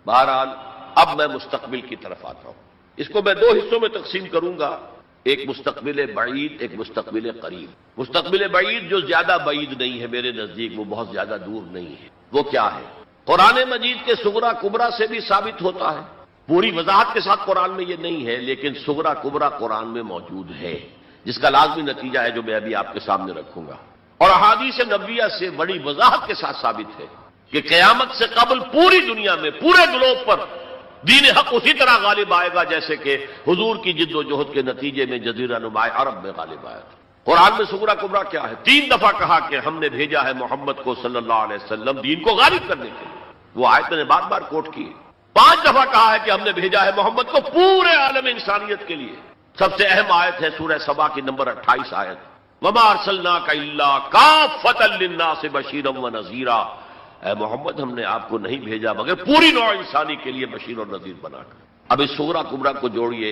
بہرحال اب میں مستقبل کی طرف آتا ہوں. اس کو میں دو حصوں میں تقسیم کروں گا، ایک مستقبل بعید، ایک مستقبل قریب. مستقبل بعید جو زیادہ بعید نہیں ہے میرے نزدیک، وہ بہت زیادہ دور نہیں ہے. وہ کیا ہے؟ قرآن مجید کے صغرا کبرا سے بھی ثابت ہوتا ہے. پوری وضاحت کے ساتھ قرآن میں یہ نہیں ہے، لیکن صغرا کبرا قرآن میں موجود ہے، جس کا لازمی نتیجہ ہے جو میں ابھی آپ کے سامنے رکھوں گا. اور احادیث نبویہ سے بڑی وضاحت کے ساتھ ثابت ہے کہ قیامت سے قبل پوری دنیا میں، پورے گلوب پر دین حق اسی طرح غالب آئے گا جیسے کہ حضور کی جد و جہد کے نتیجے میں جزیرہ نما عرب میں غالب آیا تھا. قرآن میں صغرا کبرا کیا ہے؟ 3 دفعہ کہا کہ ہم نے بھیجا ہے محمد کو صلی اللہ علیہ وسلم دین کو غالب کرنے کے لیے. وہ آیت میں نے بار بار کوٹ کی. 5 دفعہ کہا ہے کہ ہم نے بھیجا ہے محمد کو پورے عالم انسانیت کے لیے. سب سے اہم آیت ہے سورہ سبا کی نمبر 28 آیت، وما ارسلناک الا کافۃ للناس بشیرا ونذیرا. اے محمد ہم نے آپ کو نہیں بھیجا مگر پوری نوع انسانی کے لیے بشیر اور نذیر بنا کر. اب اس صغرا کبرا کو جوڑیے.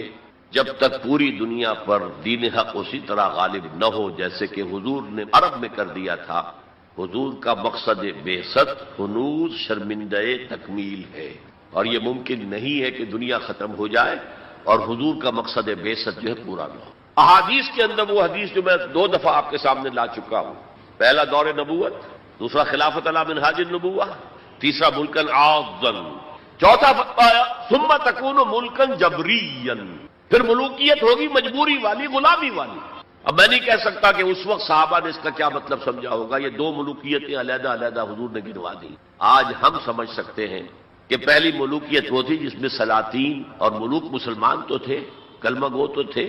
جب تک پوری دنیا پر دین حق اسی طرح غالب نہ ہو جیسے کہ حضور نے عرب میں کر دیا تھا، حضور کا مقصد بعثت ہنوز شرمندہ تکمیل ہے، اور یہ ممکن نہیں ہے کہ دنیا ختم ہو جائے اور حضور کا مقصد بعثت جو ہے پورا نہ ہو. احادیث کے اندر وہ حدیث جو میں 2 دفعہ آپ کے سامنے لا چکا ہوں، پہلا دور نبوت، دوسرا خلافت علی منہاج النبوہ، تیسرا ملکن عاضن، چوتھا فرمایا ثم تکون ملکن جبریا، پھر ملوکیت ہوگی مجبوری والی، غلامی والی. اب میں نہیں کہہ سکتا کہ اس وقت صحابہ نے اس کا کیا مطلب سمجھا ہوگا. یہ 2 ملوکیتیں علیحدہ علیحدہ حضور نے گنوا دی. آج ہم سمجھ سکتے ہیں کہ پہلی ملوکیت وہ تھی جس میں سلاطین اور ملوک مسلمان تو تھے، کلمہ گو تو تھے،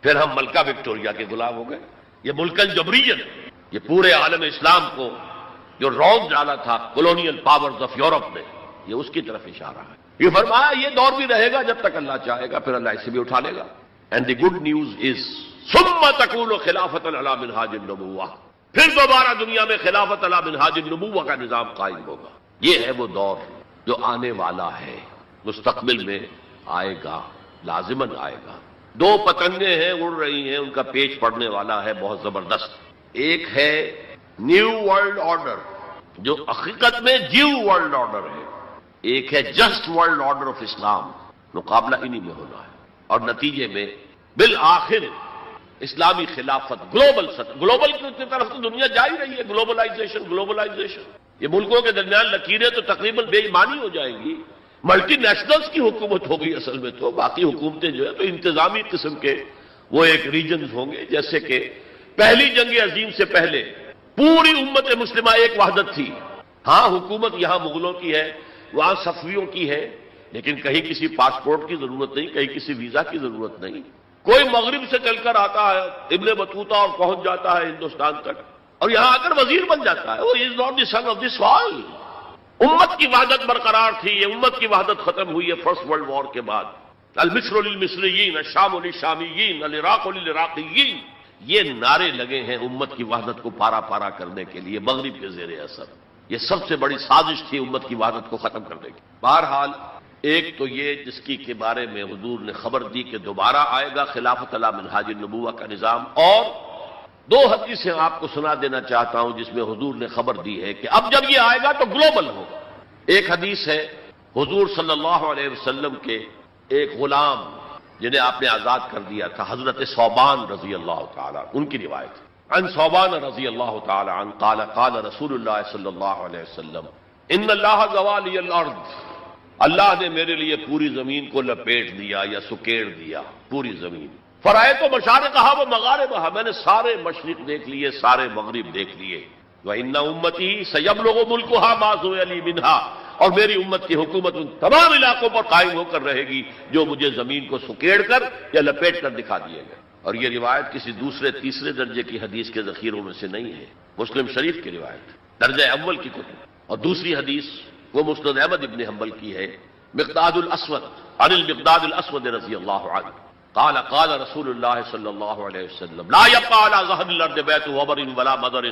پھر ہم ملکہ وکٹوریہ کے غلام ہو گئے. یہ ملکن جبریت، یہ پورے عالم اسلام کو جو رونق ڈالا تھا کولونیل پاورز آف یورپ نے، یہ اس کی طرف اشارہ ہے. یہ فرمایا یہ دور بھی رہے گا جب تک اللہ چاہے گا، پھر اللہ اسے بھی اٹھا لے گا. And the good news is ثم تکون خلافت علی منہاج النبوہ، پھر دوبارہ دنیا میں خلافت علی منہاج النبوہ کا نظام قائم ہوگا. یہ ہے وہ دور جو آنے والا ہے، مستقبل میں آئے گا، لازماً آئے گا. 2 پتنگیں ہیں اڑ رہی ہیں، ان کا پیچ پڑنے والا ہے بہت زبردست. ایک ہے نیو ورلڈ آرڈر جو حقیقت میں جیو ورلڈ آرڈر ہے، ایک ہے جسٹ ورلڈ آرڈر آف اسلام. مقابلہ انہی میں ہونا ہے، اور نتیجے میں بالآخر اسلامی خلافت گلوبل کی طرف تو دنیا جا ہی رہی ہے. گلوبلائزیشن یہ ملکوں کے درمیان لکیریں تو تقریباً بے ایمانی ہو جائیں گی. ملٹی نیشنلز کی حکومت ہوگی اصل میں، تو باقی حکومتیں جو ہے تو انتظامی قسم کے وہ ایک ریجنز ہوں گے. جیسے کہ پہلی جنگ عظیم سے پہلے پوری امت مسلمہ ایک وحدت تھی. ہاں حکومت یہاں مغلوں کی ہے، وہاں صفویوں کی ہے، لیکن کہیں کسی پاسپورٹ کی ضرورت نہیں، کہیں کسی ویزا کی ضرورت نہیں. کوئی مغرب سے چل کر آتا ہے ابن بطوطہ اور پہنچ جاتا ہے ہندوستان تک، اور یہاں آ کر وزیر بن جاتا ہے. وہ is not the sun of this وال. امت کی وحدت برقرار تھی. یہ امت کی وحدت ختم ہوئی ہے فرسٹ ورلڈ وار کے بعد. المصر للمصریین، الشام للشامیین، العراق للعراقیین، یہ نعرے لگے ہیں امت کی وحدت کو پارا پارا کرنے کے لیے مغرب کے زیر اثر. یہ سب سے بڑی سازش تھی امت کی وحدت کو ختم کرنے کی. بہرحال ایک تو یہ جس کی کے بارے میں حضور نے خبر دی کہ دوبارہ آئے گا خلافت علی منہاج النبوہ کا نظام، اور 2 حدیثیں آپ کو سنا دینا چاہتا ہوں جس میں حضور نے خبر دی ہے کہ اب جب یہ آئے گا تو گلوبل ہوگا. ایک حدیث ہے حضور صلی اللہ علیہ وسلم کے ایک غلام جنہیں آپ نے آزاد کر دیا تھا، حضرت ثوبان رضی اللہ تعالیٰ، ان کی روایت عن ثوبان رضی اللہ تعالیٰ عنہ قال قال رسول اللہ صلی اللہ علیہ وسلم ان اللہ زوالی الارض، اللہ نے میرے لیے پوری زمین کو لپیٹ دیا یا سکیڑ دیا، پوری زمین. فرائے تو مشارقہا و مغاربہا، میں نے سارے مشرق دیکھ لیے، سارے مغرب دیکھ لیے. وَإِنَّ أُمَّتِي سَيَبْلُغُ مُلْكُهَا مَا زُوِيَ لِي مِنْهَا، اور میری امت کی حکومت ان تمام علاقوں پر قائم ہو کر رہے گی جو مجھے زمین کو سکیڑ کر یا لپیٹ کر دکھا دیے گئے. اور یہ روایت کسی دوسرے تیسرے درجے کی حدیث کے ذخیروں میں سے نہیں ہے، مسلم شریف کی روایت درجہ اول کی کتب. اور دوسری حدیث وہ مسند احمد ابن حنبل کی ہے، مقداد الاسود عن المقداد الاسود رضی اللہ عنہ قال قال رسول اللہ صلی اللہ علیہ وسلم لا يبقى على ظهر الارض بيت وبر ولا مدر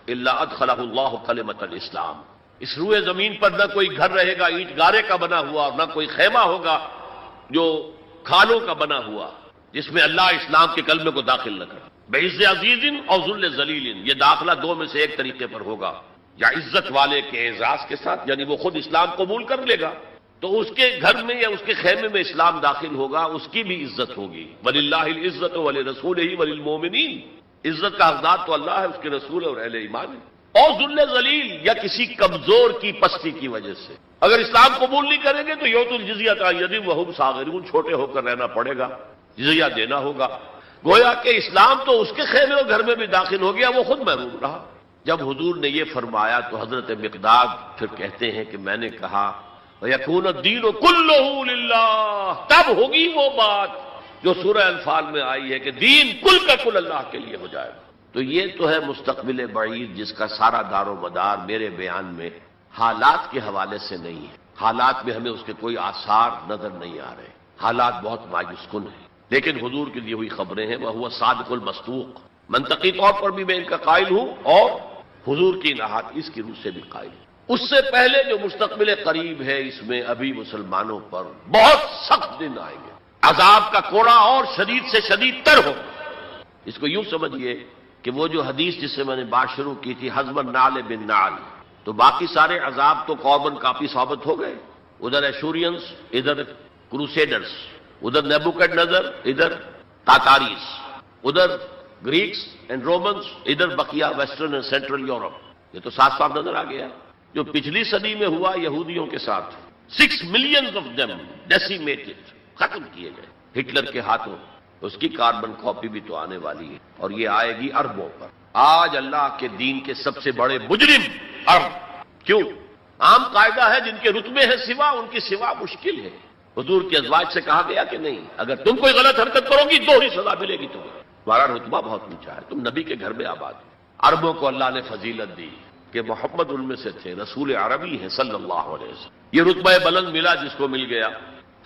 الا ادخله الله كلمة الاسلام. اس روئے زمین پر نہ کوئی گھر رہے گا اینٹ گارے کا بنا ہوا، اور نہ کوئی خیمہ ہوگا جو کھالوں کا بنا ہوا جس میں اللہ اسلام کے کلمے کو داخل نہ کرے. بعز عزیز اور ذل ذلیل، یہ داخلہ 2 میں سے ایک طریقے پر ہوگا، یا عزت والے کے اعزاز کے ساتھ، یعنی وہ خود اسلام قبول کر لے گا تو اس کے گھر میں یا اس کے خیمے میں اسلام داخل ہوگا، اس کی بھی عزت ہوگی۔ وَلِلَّهِ الْعِزَّةُ وَلِرَسُولِهِ وَلِلْمُؤْمِنِينَ، عزت کا حقدار تو اللہ ہے، اس کے رسول اور اہل ایمان ہے۔ اور ذل ذلیل یا کسی کمزور کی پستی کی وجہ سے اگر اسلام قبول نہیں کریں گے تو یؤتوا الجزیۃ عن یدٍ وہم صاغرون، چھوٹے ہو کر رہنا پڑے گا، جزیہ دینا ہوگا۔ گویا کہ اسلام تو اس کے خیمے اور گھر میں بھی داخل ہو گیا، وہ خود محروم رہا۔ جب حضور نے یہ فرمایا تو حضرت مقداد پھر کہتے ہیں کہ میں نے کہا وَيَكُونَ الدِّينُ كُلُّهُ لِلَّهِ، تب ہوگی وہ بات جو سورہ انفال میں آئی ہے کہ دین کل کا کل اللہ کے لیے ہو جائے گا۔ تو یہ تو ہے مستقبل بعید جس کا سارا دار و مدار میرے بیان میں حالات کے حوالے سے نہیں ہے۔ حالات میں ہمیں اس کے کوئی آثار نظر نہیں آ رہے، حالات بہت مایوس کن ہیں، لیکن حضور کی دی ہوئی خبریں ہیں، وَهُوَ الصَّادِقُ الْمَصْدُوقُ، منطقی طور پر بھی میں ان کا قائل ہوں اور حضور کی احادیث کی روح سے بھی قائل ہوں۔ اس سے پہلے جو مستقبل قریب ہے اس میں ابھی مسلمانوں پر بہت سخت دن آئیں گے، عذاب کا کوڑا اور شدید سے شدید تر ہو۔ اس کو یوں سمجھیے کہ وہ جو حدیث جس سے میں نے بات شروع کی تھی حزب النعل بالنعل، تو باقی سارے عذاب تو قومن کافی ثابت ہو گئے، ادھر ایشورینز، ادھر کروسیڈرز، ادھر نیبوکڈنیزر، ادھر تاتاریز، ادھر گریکس اینڈ رومنز، ادھر بقیہ ویسٹرن اینڈ سینٹرل یورپ۔ یہ تو صاف صاف نظر آ گیا جو پچھلی صدی میں ہوا یہودیوں کے ساتھ، 6 ملین آف دیم ڈیسیمیٹڈ، ختم کیے گئے ہٹلر کے ہاتھوں۔ اس کی کاربن کاپی بھی تو آنے والی ہے اور یہ آئے گی اربوں پر۔ آج اللہ کے دین کے سب سے بڑے مجرم عرب، کیوں؟ عام قاعدہ ہے جن کے رتبے ہیں سوا، ان کی سوا مشکل ہے۔ حضور کے ازواج سے کہا گیا کہ نہیں، اگر تم کوئی غلط حرکت کرو گی 2 ہی سزا ملے گی تمہیں، تمہارا رتبہ بہت اونچا ہے، تم نبی کے گھر میں آباد ہو۔ عربوں کو اللہ نے فضیلت دی کہ محمد ان میں سے تھے، رسول عربی ہیں صلی اللہ علیہ وسلم۔ یہ رتبہ بلند ملا جس کو مل گیا،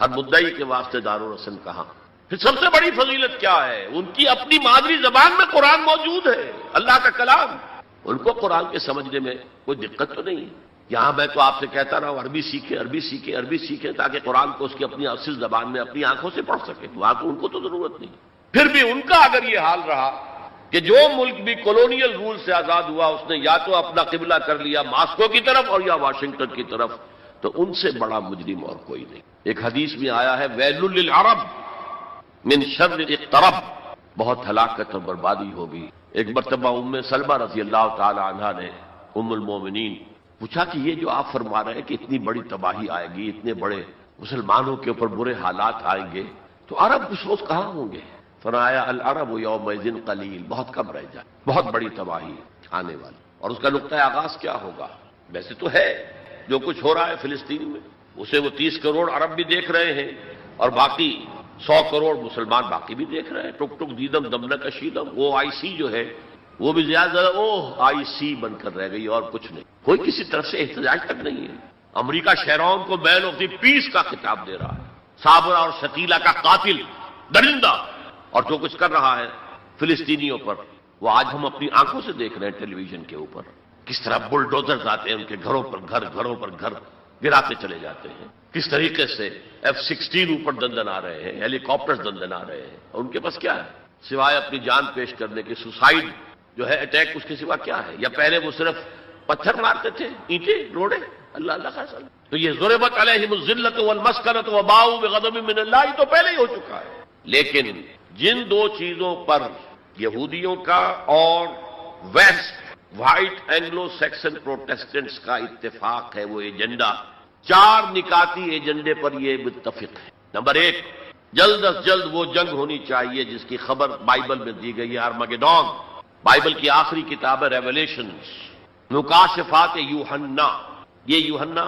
ہر مدعی کے واسطے دار و رسن کہا۔ پھر سب سے بڑی فضیلت کیا ہے؟ ان کی اپنی مادری زبان میں قرآن موجود ہے، اللہ کا کلام۔ ان کو قرآن کے سمجھنے میں کوئی دقت تو نہیں ہے۔ یہاں میں تو آپ سے کہتا رہا ہوں عربی سیکھیں، عربی سیکھیں، عربی سیکھیں، تاکہ قرآن کو اس کی اپنی اصل زبان میں اپنی آنکھوں سے پڑھ سکے۔ وہاں تو ان کو تو ضرورت نہیں۔ پھر بھی ان کا اگر یہ حال رہا کہ جو ملک بھی کولونیل رول سے آزاد ہوا اس نے یا تو اپنا قبلہ کر لیا ماسکو کی طرف اور یا واشنگٹن کی طرف، تو ان سے بڑا مجرم اور کوئی نہیں۔ ایک حدیث میں آیا ہے ویل للعرب من شر اقترب، بہت ہلاکت اور بربادی ہوگی۔ ایک مرتبہ ام سلمہ رضی اللہ تعالی عنہا نے ام المومنین پوچھا کہ یہ جو آپ فرما رہے ہیں کہ اتنی بڑی تباہی آئے گی، اتنے بڑے مسلمانوں کے اوپر برے حالات آئیں گے، تو عرب اس روز کہاں ہوں گے؟ فرمایا العرب یومئذ قلیل، بہت کم رہ جائے، بہت بڑی تباہی آنے والی۔ اور اس کا نقطہ آغاز کیا ہوگا؟ ویسے تو ہے جو کچھ ہو رہا ہے فلسطین میں، اسے وہ 30 کروڑ عرب بھی دیکھ رہے ہیں اور باقی 100 کروڑ مسلمان باقی بھی دیکھ رہے ہیں۔ ٹک ٹک دیدم دمنہ کشیدم، وہ آئی سی جو ہے وہ بھی زیادہ آئی سی بن کر رہ گئی اور کچھ نہیں، کوئی کسی طرف سے احتجاج تک نہیں ہے۔ امریکہ شیرون کو مین آف دی پیس کا خطاب دے رہا ہے، صابرہ اور شکیلہ کا قاتل، درندہ، اور جو کچھ کر رہا ہے فلسطینیوں پر وہ آج ہم اپنی آنکھوں سے دیکھ رہے ہیں ٹیلی ویژن کے اوپر، کس طرح بلڈوزرز آتے ہیں ان کے گھروں پر گھر گراتے چلے جاتے ہیں، کس طریقے سے F-16 اوپر دندنا رہے ہیں، ہیلی کاپٹر دندنا رہے ہیں، اور ان کے پاس کیا ہے سوائے اپنی جان پیش کرنے کے؟ سوسائڈ جو ہے اٹیک، اس کے سوا کیا ہے؟ یا پہلے وہ صرف پتھر مارتے تھے، اینٹیں روڑے، اللہ اللہ کا سلام۔ تو یہ ضربت علیہم الذلۃ والمسکنۃ وباؤوا بغضب من اللہ، یہ تو پہلے ہی ہو چکا ہے۔ لیکن جن 2 چیزوں پر یہودیوں کا اور west white Anglo Saxon Protestants کا اتفاق ہے، وہ ایجنڈا، 4 نکاتی ایجنڈے پر یہ متفق ہے۔ نمبر 1، جلد از جلد وہ جنگ ہونی چاہیے جس کی خبر بائبل میں دی گئی ہے، آرمگیڈون، بائبل کی آخری کتاب ہے ریویلیشنز، مکاشفات یوحنا۔ یہ یوحنا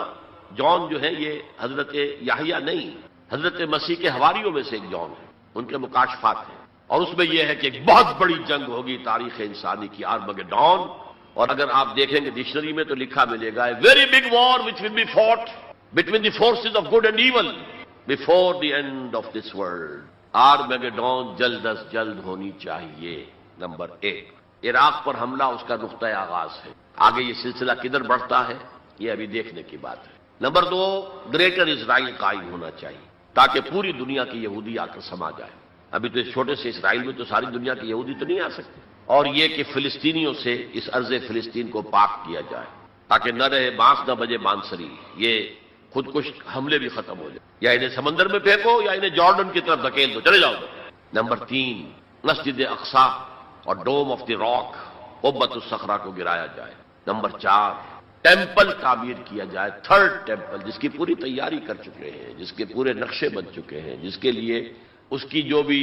جون جو ہے یہ حضرت یحییٰ نہیں، حضرت مسیح کے حواریوں میں سے ایک جون ہے، ان کے مکاشفات ہیں، اور اس میں یہ ہے کہ ایک بہت بڑی جنگ ہوگی تاریخ انسانی کی، آرمگیڈون۔ اور اگر آپ دیکھیں گے ڈکشنری میں تو لکھا ملے گا very big war which will be fought between the forces of good and evil before the end of this world. Armageddon جلد از جلد ہونی چاہیے۔ نمبر 1، عراق پر حملہ اس کا نقطہ آغاز ہے، آگے یہ سلسلہ کدھر بڑھتا ہے یہ ابھی دیکھنے کی بات ہے۔ نمبر 2، گریٹر اسرائیل قائم ہونا چاہیے تاکہ پوری دنیا کی یہودی آ کر سما جائے۔ ابھی تو اس چھوٹے سے اسرائیل میں تو ساری دنیا کی یہودی تو نہیں آ سکتی۔ اور یہ کہ فلسطینیوں سے اس ارض فلسطین کو پاک کیا جائے تاکہ نہ رہے بانس نہ بجے بانسری۔ یہ خود کش حملے بھی ختم ہو جائے، یا انہیں سمندر میں پھینکو یا انہیں جارڈن کی طرف دھکیل دو، چلے جاؤ۔ نمبر 3، مسجد اقصی اور ڈوم آف دی راک قبۃ الصخرہ کو گرایا جائے۔ نمبر 4، ٹیمپل تعمیر کیا جائے، تھرڈ ٹیمپل، جس کی پوری تیاری کر چکے ہیں، جس کے پورے نقشے بن چکے ہیں، جس کے لیے اس کی جو بھی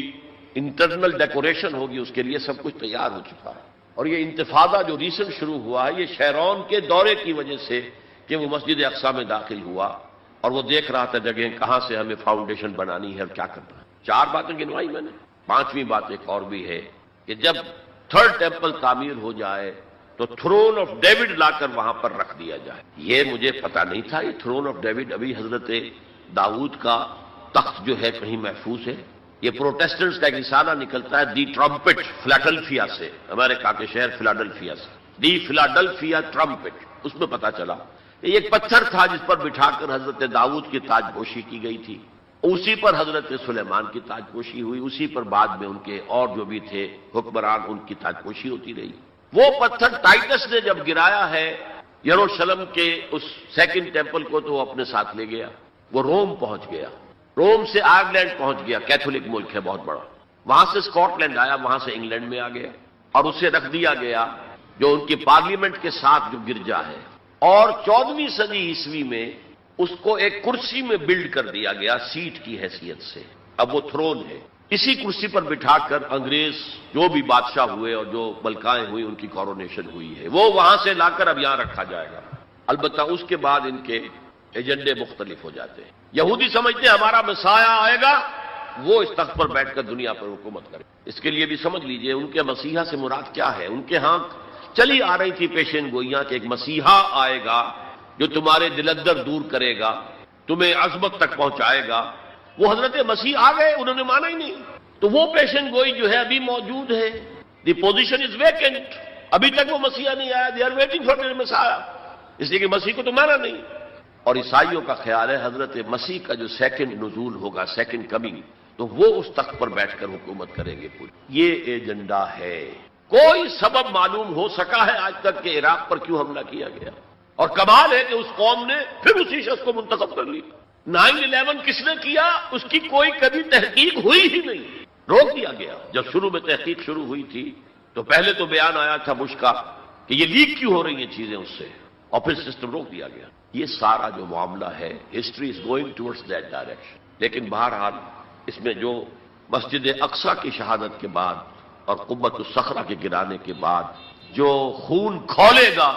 انٹرنل ڈیکوریشن ہوگی اس کے لیے سب کچھ تیار ہو چکا ہے۔ اور یہ انتفاضہ جو ریسنٹ شروع ہوا ہے، یہ شیرون کے دورے کی وجہ سے کہ وہ مسجد اقصی میں داخل ہوا اور وہ دیکھ رہا تھا جگہ کہاں سے ہمیں فاؤنڈیشن بنانی ہے اور کیا کرنا ہے۔ 4 باتیں گنوائی میں نے، 5ویں بات ایک اور بھی ہے کہ جب تھرڈ ٹیمپل تعمیر ہو جائے تو تھرون آف ڈیوڈ لا کر وہاں پر رکھ دیا جائے۔ یہ مجھے پتا نہیں تھا، یہ تھرون آف ڈیوڈ ابھی حضرت داؤد کا تخت جو ہے کہیں محفوظ ہے۔ یہ پروٹیسٹنٹس کا ایک رسالہ نکلتا ہے دی ٹرمپٹ، فلاڈلفیا سے، امریکہ کے شہر فلاڈلفیا سے، دی فلاڈلفیا ٹرمپٹ، اس میں پتا چلا یہ ایک پتھر تھا جس پر بٹھا کر حضرت داؤد کی تاج پوشی کی گئی تھی، اسی پر حضرت سلیمان کی تاج پوشی ہوئی، اسی پر بعد میں ان کے اور جو بھی تھے حکمران ان کی تاج پوشی ہوتی رہی۔ وہ پتھر ٹائٹس نے جب گرایا ہے یروشلم کے اس سیکنڈ ٹیمپل کو تو وہ اپنے ساتھ لے گیا، وہ روم پہنچ گیا، روم سے آئرلینڈ پہنچ گیا، کیتھولک ملک ہے بہت بڑا، وہاں سے اسکاٹ لینڈ آیا، وہاں سے انگلینڈ میں آ گیا اور اسے رکھ دیا گیا جو ان کی پارلیمنٹ کے ساتھ جو گرجا ہے، اور 14ویں صدی عیسوی میں اس کو ایک کرسی میں بلڈ کر دیا گیا سیٹ کی حیثیت سے، اب وہ تھرون ہے، اسی کرسی پر بٹھا کر انگریز جو بھی بادشاہ ہوئے اور جو ملکائیں ہوئی ان کی کورونیشن ہوئی ہے، وہ وہاں سے لا کر اب یہاں رکھا جائے گا۔ البتہ اس کے بعد ان کے ایجنڈے مختلف ہو جاتے ہیں۔ یہودی سمجھتے ہیں ہمارا مسیحا آئے گا، وہ اس تخت پر بیٹھ کر دنیا پر حکومت کرے۔ اس کے لیے بھی سمجھ لیجئے ان کے مسیحا سے مراد کیا ہے۔ ان کے ہاں چلی آ رہی تھی پیشین گوئیاں کہ ایک مسیحا آئے گا جو تمہارے دل اندر دور کرے گا، تمہیں عظمت تک پہنچائے گا۔ وہ حضرت مسیح آ گئے، انہوں نے مانا ہی نہیں، تو وہ پیشن گوئی جو ہے ابھی موجود ہے۔ دی پوزیشن از ویکنٹ، ابھی تک وہ مسیحا نہیں آیا، they are waiting for the مسیحا، اس لیے کہ مسیح کو تو مانا نہیں۔ اور عیسائیوں کا خیال ہے حضرت مسیح کا جو سیکنڈ نزول ہوگا، سیکنڈ کمنگ، تو وہ اس تخت پر بیٹھ کر حکومت کریں گے پوری۔ یہ ایجنڈا ہے۔ کوئی سبب معلوم ہو سکا ہے آج تک کہ عراق پر کیوں حملہ کیا گیا، اور کمال ہے کہ اس قوم نے پھر اسی شخص کو منتخب کر لی۔ 9/11 کس نے کیا اس کی کوئی کبھی تحقیق ہوئی ہی نہیں، روک دیا گیا۔ جب شروع میں تحقیق شروع ہوئی تھی تو پہلے تو بیان آیا تھا بش کا کہ یہ لیک کیوں ہو رہی ہیں چیزیں اس سے، اور پھر سسٹم روک دیا گیا۔ یہ سارا جو معاملہ ہے، history is going towards that direction. لیکن بہرحال اس میں جو مسجد اقصی کی شہادت کے بعد اور قبۃ الصخرہ کے گرانے کے بعد جو خون کھولے گا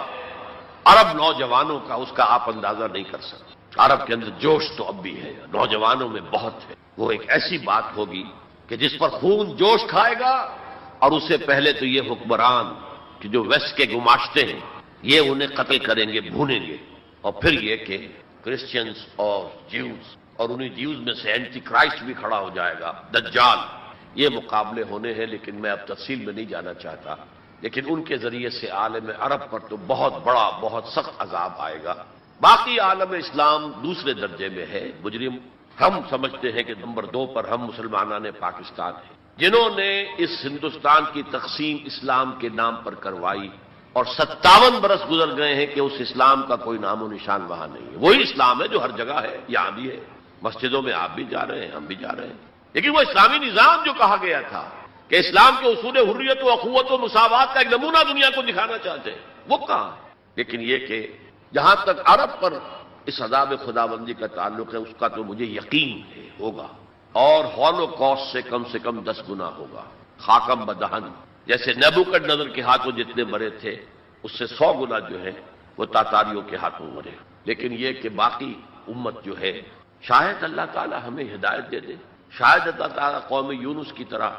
عرب نوجوانوں کا، اس کا آپ اندازہ نہیں کر سکتے۔ عرب کے اندر جوش تو اب بھی ہے، نوجوانوں میں بہت ہے۔ وہ ایک ایسی بات ہوگی کہ جس پر خون جوش کھائے گا، اور اس سے پہلے تو یہ حکمران کہ جو ویسٹ کے گماشتے ہیں یہ انہیں قتل کریں گے، بھونیں گے، اور پھر یہ کہ کرسچنز اور جیوز، اور انہیں جیوز میں سے اینٹی کرائسٹ بھی کھڑا ہو جائے گا، دجال۔ یہ مقابلے ہونے ہیں، لیکن میں اب تفصیل میں نہیں جانا چاہتا، لیکن ان کے ذریعے سے عالم عرب پر تو بہت بڑا، بہت سخت عذاب آئے گا۔ باقی عالم اسلام دوسرے درجے میں ہے، مجرم۔ ہم سمجھتے ہیں کہ نمبر 2 پر ہم مسلمانان پاکستان ہیں، جنہوں نے اس ہندوستان کی تقسیم اسلام کے نام پر کروائی، اور 57 برس گزر گئے ہیں کہ اس اسلام کا کوئی نام و نشان وہاں نہیں ہے۔ وہی اسلام ہے جو ہر جگہ ہے، یہاں بھی ہے، مسجدوں میں آپ بھی جا رہے ہیں، ہم بھی جا رہے ہیں، لیکن وہ اسلامی نظام جو کہا گیا تھا کہ اسلام کے اصول حریت و اخوت و مساوات کا ایک نمونہ دنیا کو دکھانا چاہتے ہیں، وہ کہاں ہے؟ لیکن یہ کہ جہاں تک عرب پر اس عذاب خداوندی کا تعلق ہے، اس کا تو مجھے یقین ہے ہوگا، اور ہولوکاسٹ سے کم 10 گنا ہوگا۔ خاکم بدہن، جیسے نیبوکڈنیزر کے ہاتھوں جتنے مرے تھے، اس سے 100 گنا جو ہے وہ تاتاریوں کے ہاتھوں مرے۔ لیکن یہ کہ باقی امت جو ہے، شاید اللہ تعالی ہمیں ہدایت دے دے، شاید اللہ تعالی قوم یونس کی طرح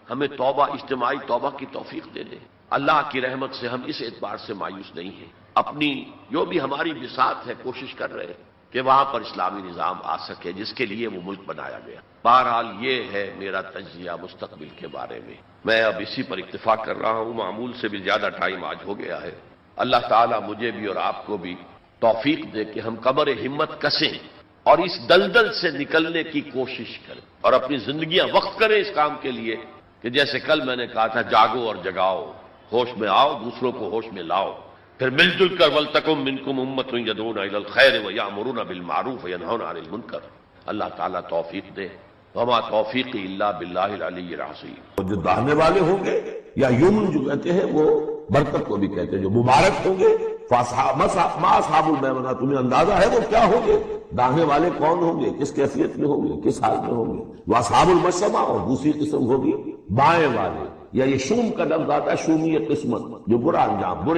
ہمیں توبہ، اجتماعی توبہ کی توفیق دے دے۔ اللہ کی رحمت سے ہم اس اعتبار سے مایوس نہیں ہیں، اپنی جو بھی ہماری بساط ہے کوشش کر رہے ہیں کہ وہاں پر اسلامی نظام آ سکے جس کے لیے وہ ملک بنایا گیا۔ بہرحال یہ ہے میرا تجزیہ مستقبل کے بارے میں، میں اب اسی پر اکتفا کر رہا ہوں، معمول سے بھی زیادہ ٹائم آج ہو گیا ہے۔ اللہ تعالیٰ مجھے بھی اور آپ کو بھی توفیق دے کہ ہم کمر ہمت کسیں اور اس دلدل سے نکلنے کی کوشش کریں، اور اپنی زندگیاں وقف کریں اس کام کے لیے کہ جیسے کل میں نے کہا تھا، جاگو اور جگاؤ، ہوش میں آؤ، دوسروں کو ہوش میں لاؤ۔ پھر مل جل کر ولتکم منکم امۃ یدعون الی الخیر ویأمرون بالمعروف وینہون عن المنکر. اللہ تعالیٰ توفیق دے. وما توفیقی الا باللہ العلی العظیم. جو داہنے والے ہوں گے یا یمن جو کہتے ہیں وہ برکت کو بھی کہتے ہیں، جو مبارک ہوں گے ما اصحاب المیمنہ، تمہیں اندازہ ہے وہ کیا ہوں گے؟ داہنے والے کون ہوں گے، کس کیفیت میں ہوں گے، کس حال میں ہوں گے؟ واصحاب المشأمہ، اور دوسری قسم ہوگی بائیں والے، یا یہ شوم کا لفظ آتا ہے، شومی قسمت، جو برے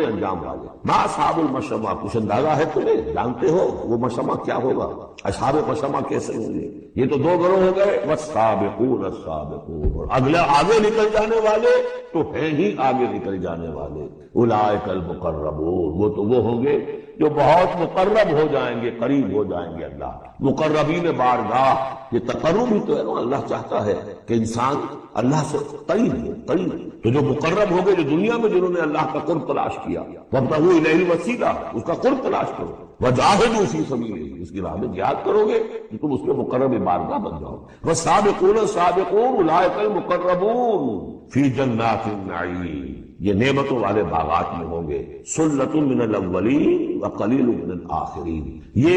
انجام والے. ما اصحاب المشأمہ، کچھ اندازہ ہے تمہیں؟ جانتے ہو وہ مشأمہ کیا ہوگا؟ اصحاب مشأمہ کیسے ہوں گے؟ یہ تو دو گروہ ہو گئے، والسابقون السابقون، اور اگلا آگے نکل جانے والے تو ہیں ہی آگے نکل جانے والے. اولئک المقربون، وہ تو وہ ہوں گے جو بہت مقرب ہو جائیں گے، قریب ہو جائیں گے اللہ. مقربین بارگاہ، یہ تقرب ہی تو ہے نا، اللہ چاہتا ہے کہ انسان اللہ سے قریب ہو، قریب. تو جو مقرب ہو گئے، جو دنیا میں جنہوں نے اللہ کا قرب تلاش کیا، وابتغوا الیہ الوسیلہ، اس کا قرب تلاش کرو. وجاہدوا فی سبیلہ، اس کی راہ میں جہاد کرو گے تو تم اس کے مقرب بارگاہ بن جاؤ. والسابقون السابقون اولئک المقربون فی جنات النعیم، یہ نعمتوں والے باغات میں ہوں گے. سلۃ من الاولین وقلیل من الآخرین، یہ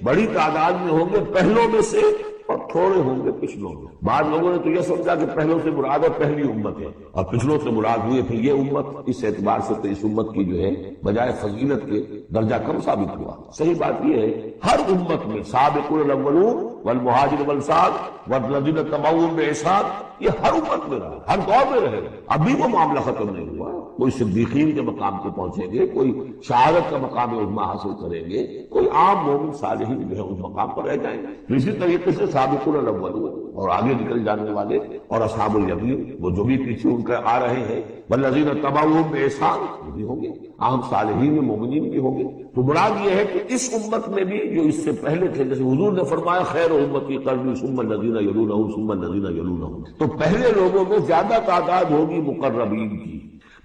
بڑی تعداد میں ہوں گے پہلوں میں سے اور تھوڑے ہوں گے پچھلوں میں. بعض لوگوں نے تو یہ سمجھا کہ پہلوں سے مراد ہے پہلی امت ہے، اور پچھلوں سے مراد ہوئی پھر یہ امت. اس اعتبار سے تو اس امت کی جو ہے بجائے فضیلت کے درجہ کم ثابت ہوا. صحیح بات یہ ہے ہر امت میں سابقون الاولون والمہاجرون والانصار والذین تبعوہم بإحسان، یہ ہر امت میں رہا، ہر دور میں رہے. ابھی وہ معاملہ ختم نہیں ہوا. کوئی صدیقین کے مقام کو پہنچیں گے، کوئی شہادت کا مقام عظمیٰ حاصل کریں گے، کوئی عام مومن صالحین جو ہے اس مقام پر رہ جائیں گے. اسی طریقے سے سابقون الاولون، اور آگے نکل جانے والے، اور اصحاب الیمین، وہ جو بھی پیچھے ان کے آ رہے ہیں، والذین تبعوہم بإحسان، وہ بھی ہوں گے. عام صالحین میں مومنین بھی ہوں گے. تو مراد یہ ہے کہ اس امت میں بھی جو اس سے پہلے تھے، جیسے حضور نے فرمایا خیر امتی قرنی ثم الذین یلونہم ثم الذین یلونہم، تو پہلے لوگوں میں زیادہ تعداد ہوگی مقربین کی.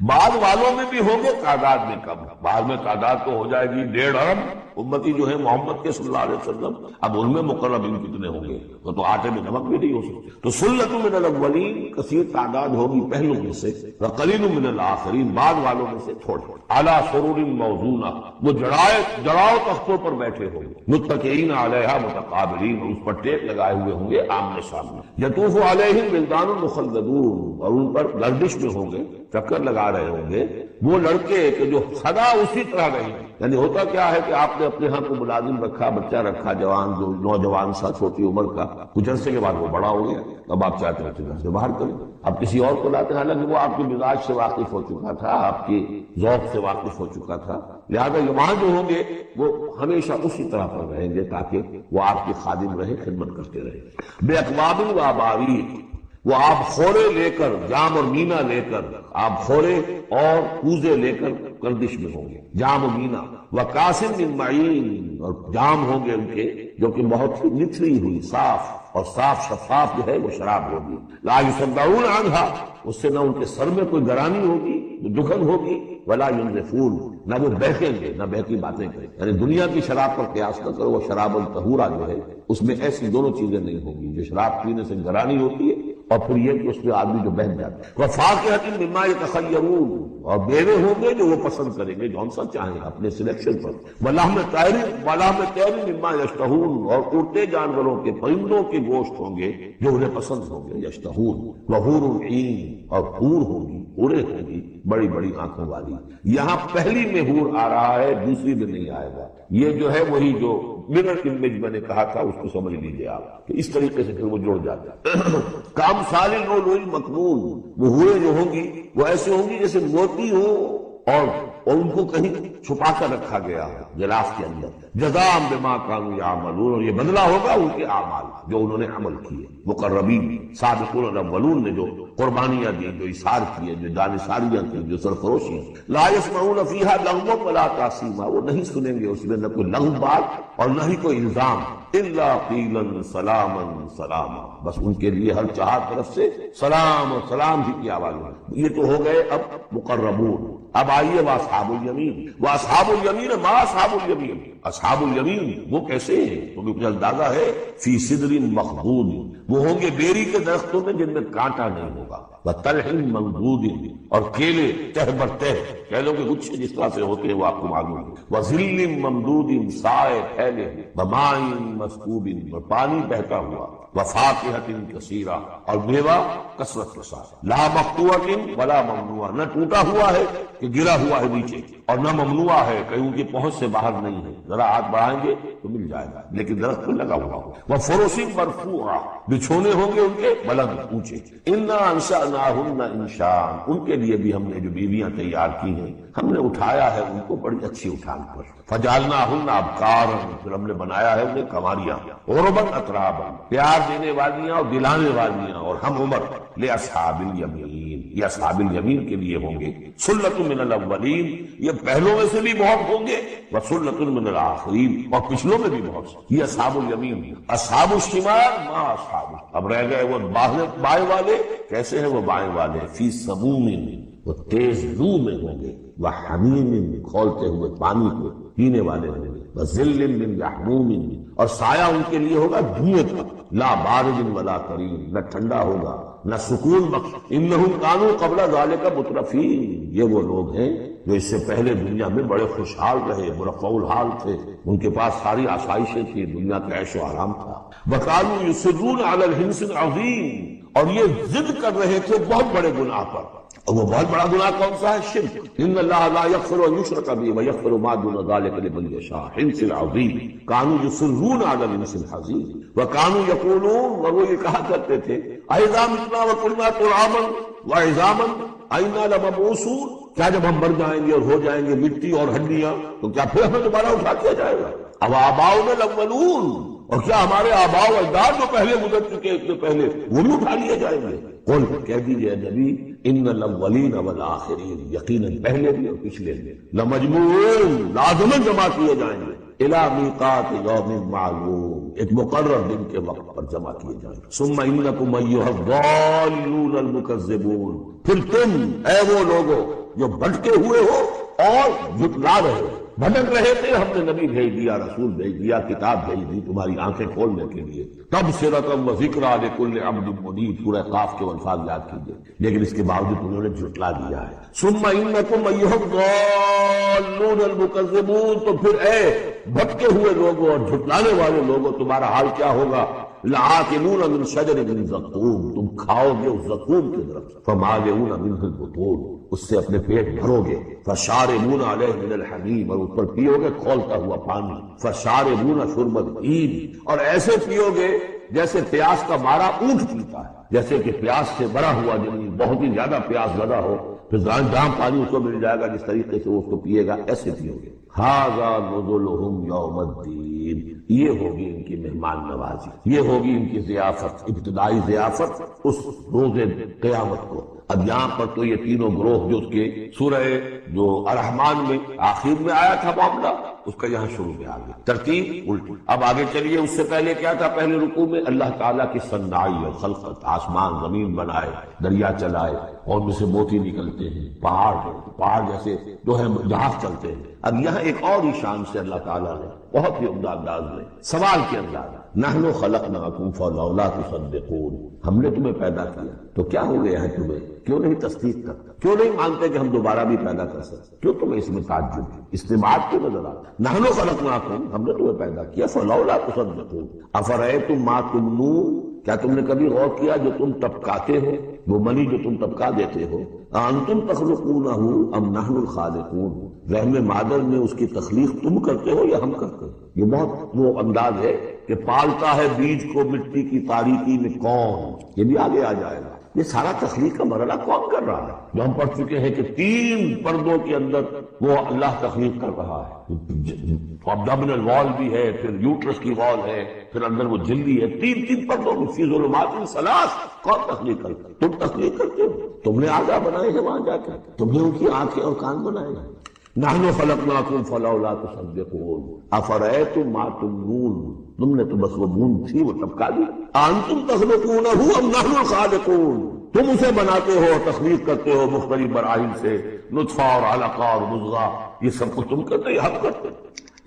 بعد والوں میں بھی ہوں گے تعداد میں کم. بعد میں تعداد تو ہو جائے گی 1.5 ارب امتی جو ہے محمد کے صلی اللہ علیہ وسلم. اب ان میں مقربین کتنے ہوں گے؟ وہ تو آٹے میں نمک بھی نہیں ہو سکتے. تو سلۃ من الاولین، کثیر تعداد ہوگی پہلوں میں سے، وقلیل من الآخرین، بعد والوں میں سے تھوڑے. علی سرور موضونہ، وہ جڑاؤ تختوں پر بیٹھے ہوں گے. متکئین علیہا متقابلین، اس پر ٹیک لگائے ہوئے ہوں گے آمنے سامنے. یطوف علیہم ولدان مخلدون، اور ان پر گردش میں ہوں گے، چکر لگا رہے ہوں گے وہ لڑکے کہ جو سدا اسی طرح رہے. یعنی ہوتا کیا ہے کہ آپ نے اپنے ہاں کو ملازم رکھا، بچہ رکھا، جوان جو نوجوان سا چھوٹی عمر کا، کچھ عرصے کے بعد وہ بڑا ہو گیا، اب آپ چاہتے ہیں کہ گھر سے باہر کریں، اب کسی اور کو لاتے ہیں، حالانکہ وہ آپ کے مزاج سے واقف ہو چکا تھا، آپ کی ذوق سے واقف ہو چکا تھا. لہٰذا وہاں جو ہوں گے وہ ہمیشہ اسی طرح پر رہیں گے تاکہ وہ آپ کے خادم رہے، خدمت کرتے رہے. بے اقواب و اباریق، وہ آپ خورے لے کر، جام اور مینا لے کر، آپ خورے اور کوزے لے کر گردش میں ہوں گے، جام و مینا. وکاسم من معین، اور جام ہوں گے ان کے جو کہ بہت ہی نتھری ہوئی، صاف اور صاف شفاف جو ہے وہ شراب ہوگی. لا یصدعون عنہا، اس سے نہ ان کے سر میں کوئی گرانی ہوگی، دکھن ہوگی، ولا ينزفون، نہ وہ بہکیں گے، نہ بہتی باتیں کریں. یعنی دنیا کی شراب پر قیاس نہ کرو، وہ شراب الطہورہ جو ہے اس میں ایسی دونوں چیزیں نہیں ہوں گی، جو شراب پینے سے گرانی ہوتی ہے اور پھر یہ کہ اس میں آدمی جو بہت جاتا ہے. وفاکہۃ مما یتخیرون، اور میوے ہوں گے جو وہ پسند کریں گے، جون سا چاہیں اپنے سلیکشن پر. ولحم طیر مما یشتہون، اور اڑتے جانوروں کے، پرندوں کے گوشت ہوں گے جو انہیں پسند ہوں گے. یشتہون. وحور عین، اور حور ہوگی، حوریں ہوں گی بڑی بڑی آنکھوں والی. یہاں پہلی میں حور آ رہا ہے، دوسری میں نہیں آئے گا. یہ جو ہے وہی جو مرر امیج میں نے کہا تھا اس کو سمجھ لیجیے آپ کہ اس طریقے سے پھر وہ جڑ جاتا ہے. کام سال لؤلؤ المکنون، وہ حوریں جو ہوں گی وہ ایسے ہوں گی جیسے موتی ہو اور ان کو کہیں چھپا کر رکھا گیا ہے غلاف کے اندر. جزاء بما كانوا يعملون، اور یہ بدلہ ہوگا ان کے اعمال جو انہوں نے عمل کیے. مقربین سابقون الاولون نے جو قربانیاں دی، جو اثار کیے، جو جانثاریاں کی، جو سرفروشیاں. لا يسمعون فيها لغوا ولا تأثیما، وہ نہیں سنیں گے اس میں نہ کوئی لغو بات اور نہ ہی کوئی الزام. الا قیلا سلاما سلاما، بس ان کے لیے ہر چہار طرف سے سلام اور سلام ہی کی آواز ہے. یہ تو ہو گئے اب مقربون. اب آئیے وہ اصحاب الیمین، وہ اصحاب الیمین ما اصحاب الیمین، اصحاب الیمین وہ کیسے ہیں؟ تمہیں کچھ اندازہ ہے؟ فی سدر مخضود، وہ ہوں گے بیری کے درختوں میں جن میں کانٹا نہیں ہوگا، وطلح ممدود، اور کیلے تہ بر تہ، کیلوں کے گچھے جس طرح سے ہوتے ہیں وہ آپ کو معلوم ہے، وظل ممدود، سائے پھیلے، وماء مسکوب، اور پانی بہتا ہوا، وفاکہۃ کثیرہ، اور میوہ کثرت کے ساتھ، لا مقطوعۃ ولا ممنوعہ، نہ ٹوٹا ہوا ہے کہ گرا ہوا ہے نیچے، اور نہ ممنوع ہے کہ ان کی پہنچ سے باہر نہیں ہے، ذرا ہاتھ بڑھائیں گے تو مل جائے گا، لیکن درخت پہ لگا ہوا ہو، وفرش مرفوعہ، بچھونے ہوں گے ان کے بلند اونچے، انا انشأناہن انشاء، ان کے لیے بھی ہم نے جو بیویاں تیار کی ہیں ہم نے اٹھایا ہے ان کو بڑی اچھی اٹھان پر، فجعلناہن ابکارا، پھر ہم نے بنایا ہے انہیں کنواریاں، عربا اترابا، پیار دینے والیاں اور دلانے والیاں، اور ہم عمر، لاصحاب الیمین، یہ اصحاب الیمین کے لیے ہوں گے، سلۃ من الاولین، یہ پہلوں میں سے بھی بہت ہوں گے، وسلۃ من الآخرین، اور پچھلوں میں بھی بہت سے، یہ اصحاب الیمین۔ اصحاب الشمال ما اصحاب، اب رہ گئے وہ بائیں والے، کیسے ہیں وہ بائیں والے؟ فی سموم، وہ تیز لو میں ہوں گے، وحمیم، کھولتے ہوئے پانی کو پینے والے ہوں گے، وظل من یحموم، اور سایہ ان کے لیے ہوگا دھوئیں کا، لا بارد ولا کریم، نہ ٹھنڈا ہوگا نہ سکون بخش، انہم کانوا قبل ذالک مترفین، یہ وہ لوگ ہیں جو اس سے پہلے دنیا میں بڑے خوشحال رہے، مرفع الحال تھے، ان کے پاس ساری آسائشیں تھی، دنیا کا عیش و آرام تھا، وکانوا یصرون علی الحنث العظیم، اور یہ ضد کر رہے تھے بہت بڑے گناہ پر، اور وہ بہت بڑا گناہ کون سا ہے؟ شرک، ان اللہ لا یغفر ان یشرک بہ ویغفر ما دون ذلک لمن یشاء، حنث العظیم، کانوا یصرون علی الحنث العظیم، وکانوا یقولون، اور وہ یہ کہا کرتے تھے، اذا متنا وکنا ترابا وعظاما اینا لمبعوثون، کیا جب ہم مر جائیں گے اور ہو جائیں گے مٹی اور ہڈیاں تو کیا پھر ہمیں دوبارہ اٹھا دیا جائے گا؟ اب آباؤنا الاولون، اور کیا ہمارے آباء و اجداد جو پہلے گزر چکے اس سے پہلے وہ بھی اٹھا لیے جائیں گے؟ قل، کہہ دیجئے نبی، ان الاولین والآخرین، یقیناً پہلے بھی اور پچھلے بھی، لمجموعون، لازماً جمع کیے جائیں گے، الی میقات یوم معلوم، ایک مقرر دن کے وقت پر جمع کیے جائیں گے، ثم انکم ایھا الضالون المکذبون، پھر تم اے وہ لوگو جو بھٹکے ہوئے ہو اور جھٹلا رہے ہو، بھٹک رہے تھے، ہم نے نبی بھیج دیا، رسول بھیج دیا، کتاب بھیج دی تمہاری آنکھیں کھولنے کے لیے، تبصرۃ و ذکریٰ لکل عبد منیب، سورہ قاف کے الفاظ یاد کیجئے، لیکن اس کے باوجود انہوں نے جھٹلا دیا ہے، ثم انکم ایھا الضالون المکذبون، تو پھر اے بھٹکے ہوئے لوگوں اور جھٹلانے والے لوگوں تمہارا حال کیا ہوگا؟ لآکلون من شجر من زقوم، تم کھاؤ گے اس زقوم کے درخت، فمالئون منہ البطون، اس سے اپنے پیٹ بھرو گے، فشاربون علیہ من الحمیم، اور اس پر پیو گے کھولتا ہوا پانی، فشاربون شرب الہیم، اور ایسے پیو گے جیسے پیاس کا مارا اونٹ پیتا ہے، جیسے کہ پیاس سے بھرا ہوا جن بہت ہی زیادہ پیاس زدہ ہو، پھر جام پانی اس کو مل جائے گا، جس طریقے سے وہ اس کو پیے گا ایسے پیو گے۔ ھذا نزلھم یوم الدین، یہ ہوگی ان کی مہمان نوازی، یہ ہوگی ان کی ضیافت، ابتدائی ضیافت اس روز قیامت کو۔ اب یہاں پر تو یہ تینوں گروہ جو اس کے سورہ جو الرحمن میں آخر میں آیا تھا معاملہ، اس کا یہاں شروع میں آ گیا، ترتیب الٹی۔ اب آگے چلیے، اس سے پہلے کیا تھا؟ پہلے رکوع میں اللہ تعالیٰ کی صنعائی اور خلقت، آسمان زمین بنائے، دریا چلائے، اور ان میں سے موتی نکلتے ہیں، پہاڑ جیسے جو ہے جہاز چلتے ہیں۔ اب یہاں ایک اور ہی شان سے اللہ تعالیٰ نے بہت ہی عمدہ انداز میں سوال کے انداز، نحن خلقناکم فلولا تصدقون، ہم نے تمہیں پیدا کیا تو کیا ہو گیا ہے تمہیں؟ کیوں نہیں تصدیق کرتا؟ کیوں نہیں مانتے کہ ہم دوبارہ بھی پیدا کر سکتے؟ کیوں تمہیں اس میں تعجب، استماعت کیوں نظر آتا؟ نحن خلقناکم، ہم نے تمہیں پیدا کیا، فلولا تصدقون افرأیتم ما تمنون، کیا تم نے کبھی غور کیا جو تم ٹپکاتے ہو، وہ منی جو تم ٹپکا دیتے ہو؟ انتم تخلقونہ ام نحن الخالقون، رحم مادر میں اس کی تخلیق تم کرتے ہو یا ہم کرتے ہیں؟ یہ بہت وہ انداز ہے کہ پالتا ہے بیج کو مٹی کی تاریکی میں کون، یہ بھی آگے آ جائے گا۔ یہ سارا تخلیق کا مرحلہ کون کر رہا ہے؟ جو ہم پڑھ چکے ہیں کہ 3 پردوں کے اندر وہ اللہ تخلیق کر رہا ہے، ابڈومینل وال بھی ہے، پھر یوٹرس کی وال ہے، پھر اندر وہ جلدی ہے، 3 پردوں میں، فی ظلمات ثلاث، کون تخلیق کرتا ہے؟ تم تخلیق کرتے ہو، تم نے اعضاء بنائے ہیں وہاں جا کے، تم نے ان کی آنکھیں اور کان بنائے ہیں۔ نحن خلقناکم فلولا تصدقون افرأیتم ما تمنون، تم نے تو بس وہ بوند تھی وہ ٹپکا دی، انتم تخلقونہ ام نحن الخالقون، تم اسے بناتے ہو، تخلیق کرتے ہو مختلف مراحل سے، نطفہ اور علقہ اور مضغہ، یہ سب کچھ تم کرتے، ہم کرتے۔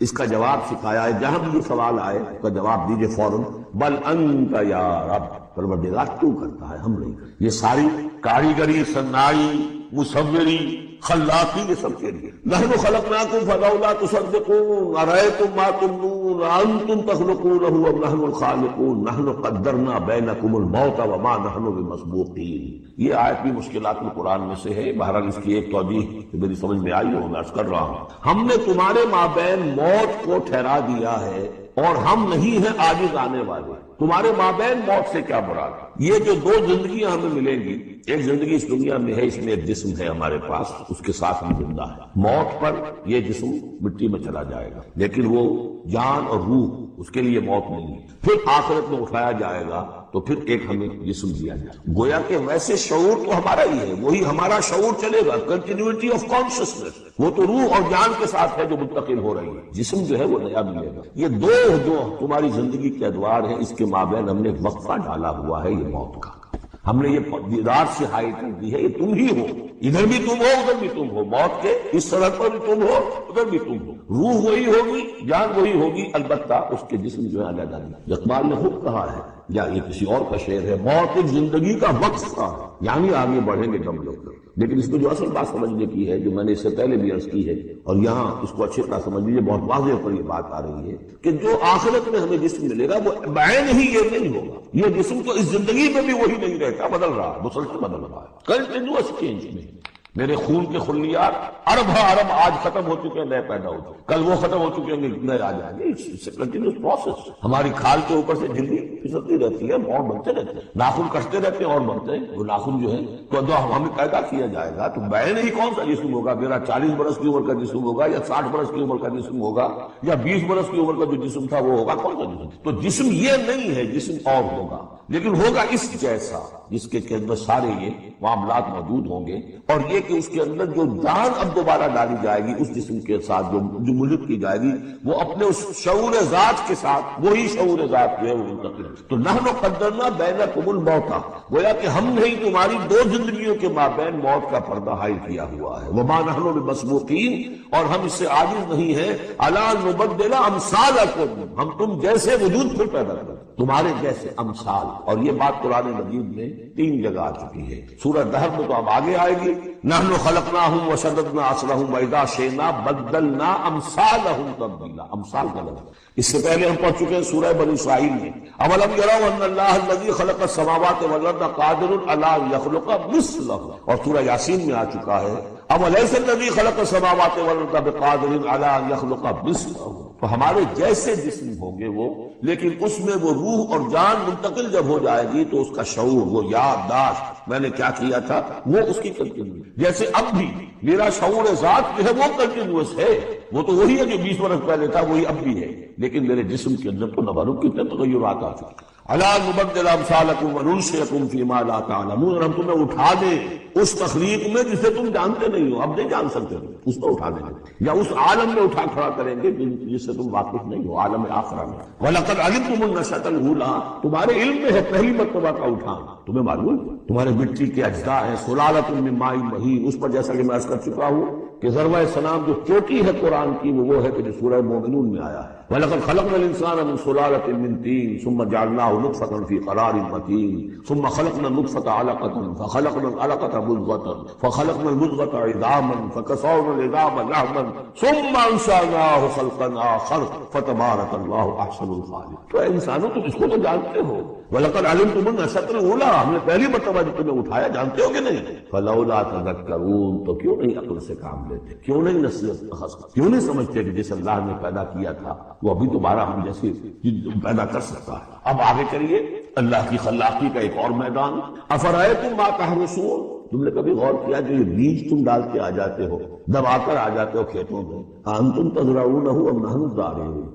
اس کا جواب سکھایا ہے، جہاں بھی یہ سوال آئے اس کا جواب دیجئے فوراً، بل انت یا رب، پروردگار تو کرتا ہے، ہم نہیں کرتے۔ یہ ساری کاریگری، صنائی، مصوری، خلاقی، یہ سب کے لیے۔ نحن خلقناکم فلولا تصدقون ارأیتم ما تمنون انتم تخلقونہ ام نحن الخالقون نحن قدرنا بینکم الموت وما نحن بمسبوقین۔ یہ آیت بھی مشکلات القرآن میں سے ہے، بہرحال اس کی ایک توجیہ جو میری سمجھ میں آئی ہے میں عرض کر رہا ہوں۔ ہم نے تمہارے مابین موت کو ٹھہرا دیا ہے اور ہم نہیں ہیں عاجز آنے والے۔ تمہارے مابین موت سے کیا مراد؟ یہ جو دو زندگیاں ہمیں ملیں گی، ایک زندگی اس دنیا میں ہے، اس میں ایک جسم ہے ہمارے پاس، اس کے ساتھ ہم زندہ ہیں۔ موت پر یہ جسم مٹی میں چلا جائے گا، لیکن وہ جان اور روح اس کے لیے موت نہیں ہے۔ پھر آخرت میں اٹھایا جائے گا تو پھر ایک ہمیں جسم دیا جائے گا۔ گویا کہ ویسے شعور تو ہمارا ہی ہے، وہی ہمارا شعور چلے گا، کنٹینیوٹی آف کانشسنس، وہ تو روح اور جان کے ساتھ ہے جو منتقل ہو رہی ہے، جسم جو ہے وہ نیا ملے گا۔ یہ دو جو تمہاری زندگی کے ادوار ہیں، اس کے مابین ہم نے وقفہ ڈالا ہوا ہے، یہ موت کا۔ ہم نے یہ دیدار سے ہائی کر دی ہے، یہ تم ہی ہو، ادھر بھی تم ہو ادھر بھی تم ہو، موت کے اس سرحد پر بھی تم ہو ادھر بھی تم ہو، روح وہی ہوگی، جان وہی ہوگی، البتہ اس کے جسم جو ہے علیحدہ نہیں۔ اقبال نے خود کہا ہے، یا یہ کسی اور کا شعر ہے، موت ایک زندگی کا وقت تھا، یعنی آگے بڑھیں گے دم لے کر۔ لیکن اس میں جو اصل بات سمجھنے کی ہے، جو میں نے اس سے پہلے بھی عرض کی ہے، اور یہاں اس کو اچھی طرح سمجھ لیجیے، بہت واضح پر یہ بات آ رہی ہے کہ جو آخرت میں ہمیں جسم ملے گا وہ بعین ہی یہ نہیں ہوگا، یہ جسم تو اس زندگی میں بھی وہی نہیں رہتا، بدل رہا ہے، مسلسل بدل رہا ہے، کنٹینیوس چینج میں۔ میرے خون کے خلیات ارب ارب آج ختم ہو چکے ہیں، نئے پیدا ہو چکے، کل وہ ختم ہو چکے ہیں، نئے آ جائیں گے، اس کنٹینیوس پروسیس۔ ہماری کھال کے اوپر سے جلدی پھسلتی رہتی ہے، اور بنتے رہتے ہیں، ناخن کٹتے رہتے ہیں اور بنتے ہیں، وہ ناخن جو ہے تو جو ہمیں پیدا کیا جائے گا تو بعین ہی کون سا جسم ہوگا؟ میرا 40 برس کی عمر کا جسم ہوگا یا 60 برس کی عمر کا جسم ہوگا یا 20 برس کی عمر کا جو جسم تھا وہ ہوگا؟ کون سا جسم؟ تو جسم یہ نہیں ہے، جسم اور ہوگا، لیکن ہوگا اس جیسا، جس کے اندر سارے یہ معاملات موجود ہوں گے، اور یہ کہ اس کے اندر جو جان اب دوبارہ ڈالی جائے گی اس جسم کے ساتھ جو ملک کی جائے گی، وہ اپنے اس شعور ذات کے ساتھ، وہی شعور ذات جو ہے وہ منتقل ہے۔ تو نحن قدرنا بینکم الموت، گویا کہ ہم نے ہی تمہاری دو زندگیوں کے مابین موت کا پردہ حائل کیا ہوا ہے۔ وما نحن بمسبوقین، اور ہم اس سے عاجز نہیں ہیں، الا نبدل امثالکم، ہم تم جیسے وجود پھر پیدا کریں، تمہارے جیسے امثال۔ اور یہ بات قرآن مجید میں 3 جگہ آ چکی ہے، سورہ دہر میں تو اب آگے آئے گی، نحن خلقناہم وشددنا اسرہم واذا شئنا بدلنا امثالہم تبدیلا، امثال کا لفظ اس سے پہلے ہم پڑھ چکے ہیں سورہ بنی اسرائیل میں، اولم یروا ان اللہ الذی خلق السماوات والارض قادر علی ان یخلق مثلہ، اور سورہ یاسین میں آ چکا ہے، اولیس الذی خلق السماوات والارض بقادر علی ان یخلق مثلہ۔ تو ہمارے جیسے جسم ہوں گے وہ، لیکن اس میں وہ روح اور جان منتقل جب ہو جائے گی تو اس کا شعور، وہ یادداشت، میں نے کیا کیا تھا، وہ اس کی کنٹینیو، جیسے اب بھی میرا شعور ذات جو ہے وہ کنٹینیوس ہے، وہ تو وہی ہے جو 20 برس پہلے تھا، وہی اب بھی ہے، لیکن میرے جسم کے اندر تو نہ معلوم کتنے تغیرات آ چکے۔ الا نبدل امثالکم وننشئکم فیما لا تعلمون، ہم تمہیں اٹھا دیں اس تخلیق میں جسے تم جانتے نہیں ہو، اب نہیں جان سکتے، اس میں اٹھا دیں گے، یا اس عالم میں اٹھا کھڑا کریں گے جس سے تم واقف نہیں ہو، عالم آخرہ میں۔ وَلَقَدْ عَلِمْتُمُ النَّشْأَةَ الْأُولَىٰ، تمہارے علم میں ہے پہلی مرتبہ کا اٹھانا، تمہیں معلوم ہے تمہارے مٹی کے اجزاء ہیں، سلالۃ من ماء مہین، اس پر جیسا کہ میں عرض کر چکا ہوں کہ ذروہ سلام جو چوٹی ہے قرآن کی وہ ہے کہ جو سورہ مومنون میں آیا ہے، وَلَقَدْ خَلَقْنَا الْإِنسَانَ مِنْ سُلَالَةٍ مِنْ طِينٍ ثُمَّ جَعَلْنَاهُ نُطْفَةً فِي قَرَارٍ مَكِينٍ ثُمَّ خَلَقْنَا النُّطْفَةَ عَلَقَةً فَخَلَقْنَا الْعَلَقَةَ مُضْغَةً فَخَلَقْنَا الْمُضْغَةَ عِظَامًا فَكَسَوْنَا الْعِظَامَ لَحْمًا ثُمَّ أَنشَأْنَاهُ خَلْقًا آخَرَ فَتَبَارَكَ اللَّهُ أَحْسَنُ الْخَالِقِينَ۔ تو اے انسانوں تم اس کو تو جانتے ہو، وَلَقَدْ عَلِمْتُمُ النَّشْأَةَ الْأُولَىٰ، ہم نے پہلی مرتبہ جو تمہیں اٹھایا جانتے ہو کہ نہیں، فَلَوْلَا تَذَكَّرُونَ، تو کیوں نہیں عقل سے کام لیتے، کیوں نہیں نصیحت اخذ، کیوں نہیں سمجھتے کہ جس اللہ نے پیدا کیا تھا وہ ابھی دوبارہ ہم جیسے پیدا کر سکتا ہے۔ اب آگے کریے اللہ کی خلاقی کا ایک اور میدان، افرأیتم ما تحرثون، تم نے کبھی غور کیا جو یہ بیج تم ڈال کے آ جاتے ہو، دبا کر آ جاتے ہو کھیتوں میں، انتم تزرعونہ ام نحن الزارعون،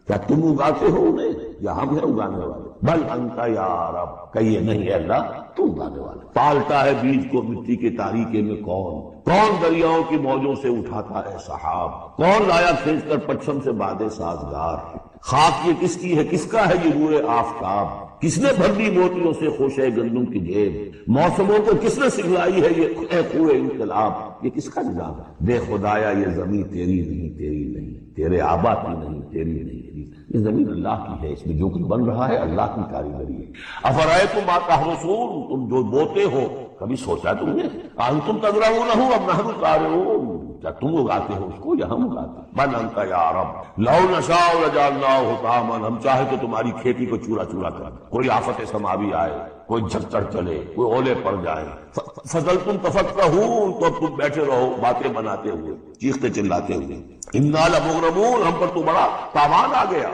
کیا تم اگاتے ہو انہیں یا ہم ہیں اگانے والے؟ بل انت یا رب، کہیے نہیں اللہ تو اگانے والے۔ پالتا ہے بیج کو مٹی کے تاریکے میں کون دریاؤں کی موجوں سے اٹھاتا ہے سحاب، کون لایا کھینچ کر پچھم سے بادے سازگار، خاک یہ کس کی ہے، کس کا ہے یہ نور آفتاب، کس نے بھر دی موتیوں سے خوشے گندم کی جیب، موسموں کو کس نے سکھلائی ہے یہ خوئے انقلاب، یہ کس کا نظام ہے؟ بے خدایا یہ زمین تیری نہیں، تیری نہیں، تیرے آبا کی نہیں، تیری نہیں، یہ زمین اللہ کی ہے، اس میں جو کچھ بن رہا ہے اللہ کی کاریگری ہے۔ افرأیتم ما تحرثون، تم جو بوتے ہو کبھی سوچا تم نے؟ انتم تزرعونہ ام نحن الزارعون، کیا تم اگاتے ہو اس کو یا ہم اگاتے ہیں؟ بل انت یا رب لو نشاء لجعلناہ حطاما، ہم چاہے تو تمہاری کھیتی کو چورا چورا کر دیں، کوئی آفت سماوی آئے، کوئی جھکڑ چلے، کوئی اولے پڑ جائے، فظلتم تفکہون، تو اب تم بیٹھے رہو باتیں بناتے ہوئے، چیختے چلاتے ہوئے، انا لمغرمون، ہم پر تو بڑا تاوان آ گیا،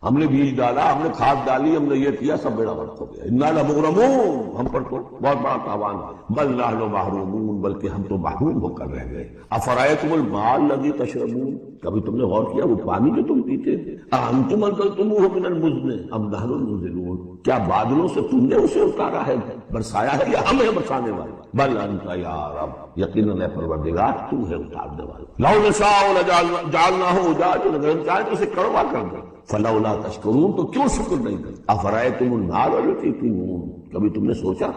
ہم نے بیج ڈالا، ہم نے کھاد ڈالی، ہم نے یہ کیا، سب بیڑا غرق ہو گیا، انا لمغرمون، ہم پر تو بہت بڑا تاوان آ گیا، بل نحن محرومون، بلکہ ہم تو محروم ہو کر رہ گئے۔ افرأیتم الماء الذی تشربون، کبھی تم نے غور کیا وہ پانی جو تم پیتے تھے، اانتم انزلتموہ من المزن ام نحن المنزلون، کیا بادلوں سے تم نے اسے اتارا ہے، برسایا ہے، یا ہم ہیں برسانے والے؟ بل انت یا رب، یقیناً اے پروردگار تو ہے اتارنے والا۔ لو نشاء لجعلناہ اجاجا، اگر ہم چاہیں تو اسے کڑوا کر دیں، فلولا تشکرون، تو کیوں شکر نہیں کرتے؟ افرأیتم النار التی تورون، کبھی تم نے سوچا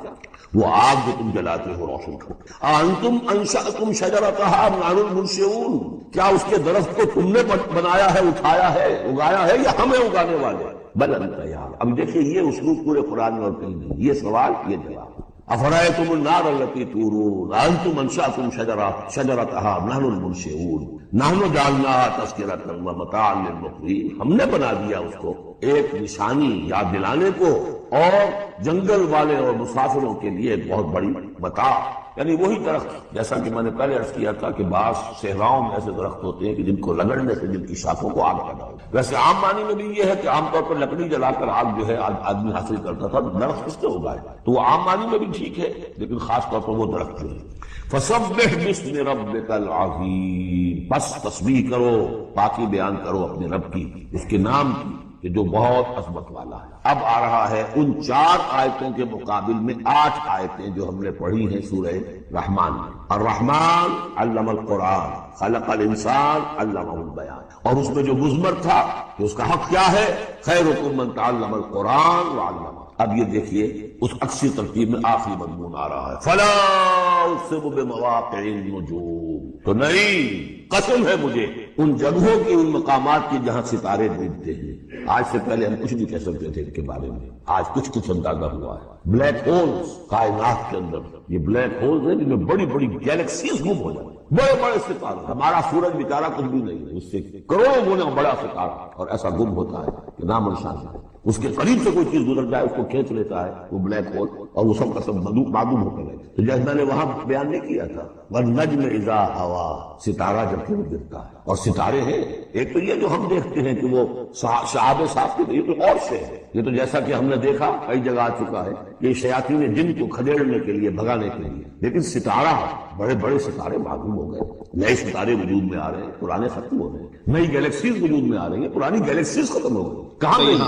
وہ آگ جو تم جلاتے ہو روشن کرتے، انتم انشأتم شجرتها ام نحن المنشئون، کیا اس کے درخت کو تم نے بنایا ہے، اٹھایا ہے، اگایا ہے، یا ہمیں اگانے والے؟ بل انت یا رب، اب دیکھیں یہ اسلوب پورے قرآن میں اور کہیں نہیں، یہ سوال یہ جواب۔ افرأیتم النار التی تورون انتم انشأتم شجرتها ام نحن المنشئون نحن جعلناها تذکرۃ ومتاعا للمقوین، ہم نے بنا دیا اس کو ایک نشانی یاد دلانے کو، اور جنگل والے اور مسافروں کے لیے ایک بہت بڑی متاع، یعنی وہی درخت جیسا کہ میں نے پہلے عرض کیا تھا کہ بعض صحراؤں میں ایسے درخت ہوتے ہیں کہ جن کو رگڑنے سے جن کی شاخوں کو آگ پیدا ہوتی ہے۔ ویسے عام معنی میں بھی یہ ہے کہ عام طور پر لکڑی جلا کر آگ جو ہے آدمی حاصل کرتا تھا، درخت کس نے اگائے، تو وہ عام معنی میں بھی ٹھیک ہے، لیکن خاص طور پر وہ درخت جو ہے۔ فسبح باسم ربک العظیم، بس تسبیح کرو، پاکی بیان کرو اپنے رب کی، اس کے نام کی کہ جو بہت عظمت والا ہے۔ اب آ رہا ہے ان 4 آیتوں کے مقابل میں 8 آیتیں جو ہم نے پڑھی ہیں سورہ رحمان میں۔ الرحمن علم القرآن خلق الانسان علمہ البیان، اور اس میں جو مضمر تھا کہ اس کا حق کیا ہے، خیرکم من تعلم القرآن وعلمہ۔ اب یہ دیکھیے اس اکثر ترتیب میں آخری مضمون آ رہا ہے، فلا اقسم بمواقع النجوم، تو نہیں، قسم ہے مجھے ان جگہوں کی، ان مقامات کی جہاں ستارے ڈوبتے ہیں۔ آج سے پہلے ہم کچھ نہیں کہہ سکتے تھے ان کے بارے میں، آج کچھ اندازہ ہوا ہے۔ بلیک ہولز کائنات کے اندر، یہ بلیک ہولز ہیں جن میں بڑی بڑی گیلیکسیز گم ہو جاتی ہیں، بڑے بڑے ستارے، ہمارا سورج بیچارہ کچھ بھی نہیں ہے، اس سے کروڑوں گنا بڑا ستارہ، اور ایسا گم ہوتا ہے کہ نام نشان ہے، اس کے قریب سے کوئی چیز گزر جائے اس کو کھینچ لیتا ہے وہ بلیک ہول، اور وہ سب کا سب معدوم ہو کر رہے۔ تو جیسے میں نے وہاں بیان نہیں کیا تھا، والنجم اذا ہوا، ستارہ جب کہ گرتا ہے، اور ستارے ہیں ایک تو یہ جو ہم دیکھتے ہیں کہ وہ شہاب صاف کے، یہ تو اور سے ہے، یہ تو جیسا کہ ہم نے دیکھا کئی جگہ آ چکا ہے، یہ شیاطین جن کو کھدیڑنے کے لیے، بھگانے کے لیے، لیکن ستارہ، بڑے بڑے ستارے معلوم ہو گئے، نئے ستارے وجود میں آ رہے ہیں، پرانے ختم ہو رہے ہیں، نئی گیلیکسیز وجود میں آ رہی ہیں، پرانی گیلیکسیز ختم ہو گئی، کہاں گئی؟